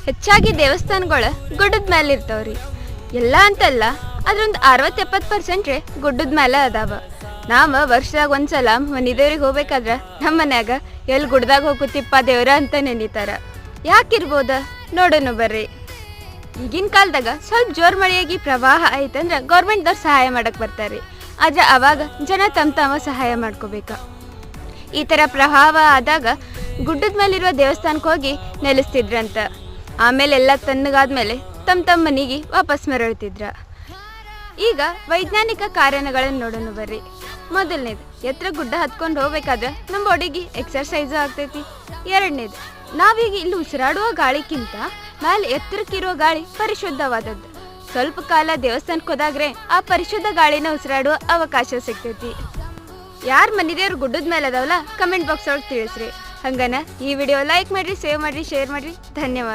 ಹೆಚ್ಚಾಗಿ ದೇವಸ್ಥಾನಗಳು ಗುಡ್ಡದ ಮೇಲೆ ಇರ್ತಾವ್ರಿ. ಎಲ್ಲ ಅಂತಲ್ಲ, ಅದ್ರೊಂದು 60-70% ಗುಡ್ಡದ ಮೇಲೆ ಅದಾವ. ನಾವು ವರ್ಷದಾಗ ಒಂದ್ಸಲ ಮನೆ ದೇವ್ರಿಗೆ ಹೋಗ್ಬೇಕಾದ್ರೆ ನಮ್ಮ ಮನ್ಯಾಗ ಎಲ್ಲಿ ಗುಡ್ದಾಗ ಹೋಗುತ್ತಿಪ್ಪ ದೇವ್ರ ಅಂತ ನೆನಿತಾರ. ಯಾಕಿರ್ಬೋದ ನೋಡೋಣ ಬರ್ರಿ. ಈಗಿನ ಕಾಲದಾಗ ಸ್ವಲ್ಪ ಜೋರು ಮಳೆಯಾಗಿ ಪ್ರವಾಹ ಆಯ್ತಂದ್ರೆ ಗೌರ್ಮೆಂಟ್ದವ್ರು ಸಹಾಯ ಮಾಡಕ್ಕೆ ಬರ್ತಾರೆ. ಆದರೆ ಅವಾಗ ಜನ ತಮ್ಮ ಸಹಾಯ ಮಾಡ್ಕೋಬೇಕು. ಈ ಥರ ಪ್ರವಾಹ ಆದಾಗ ಗುಡ್ಡದ ಮೇಲಿರುವ ದೇವಸ್ಥಾನಕ್ಕೆ ಹೋಗಿ ನೆಲೆಸ್ತಿದ್ರಂತ. ಆಮೇಲೆ ಎಲ್ಲ ತಣ್ಣಗಾದ್ಮೇಲೆ ತಮ್ಮ ಮನೆಗೆ ವಾಪಸ್ ಮರಳ್ತಿದ್ರ. ಈಗ ವೈಜ್ಞಾನಿಕ ಕಾರಣಗಳನ್ನು ನೋಡೋಣ ಬರ್ರಿ. ಮೊದಲನೇದು, ಎತ್ತರ ಗುಡ್ಡ ಹತ್ಕೊಂಡು ಹೋಗ್ಬೇಕಾದ್ರೆ ನಮ್ಮ ಬಾಡಿಗೆ ಎಕ್ಸರ್ಸೈಸು ಆಗ್ತೈತಿ. ಎರಡನೇದು, ನಾವೀಗ ಇಲ್ಲಿ ಉಸಿರಾಡುವ ಗಾಳಿಗಿಂತ ಮೇಲೆ ಎತ್ತರಕ್ಕಿರೋ ಗಾಳಿ ಪರಿಶುದ್ಧವಾದದ್ದು. ಸ್ವಲ್ಪ ಕಾಲ ದೇವಸ್ಥಾನಕ್ಕೆ ಹೋದಾಗ್ರೆ ಆ ಪರಿಶುದ್ಧ ಗಾಳಿನ ಉಸಿರಾಡುವ ಅವಕಾಶ ಸಿಗ್ತೈತಿ. ಯಾರು ಮನಿದೇವ್ರು ಗುಡ್ಡದ ಮೇಲೆ ಅದಾವಲ್ಲ, ಕಮೆಂಟ್ ಬಾಕ್ಸ್ ಒಳಗೆ ತಿಳಿಸ್ರಿ. ಹಂಗನ ಈ ವಿಡಿಯೋ ಲೈಕ್ ಮಾಡಿರಿ, ಸೇವ್ ಮಾಡಿರಿ, ಶೇರ್ ಮಾಡಿರಿ. ಧನ್ಯವಾದ.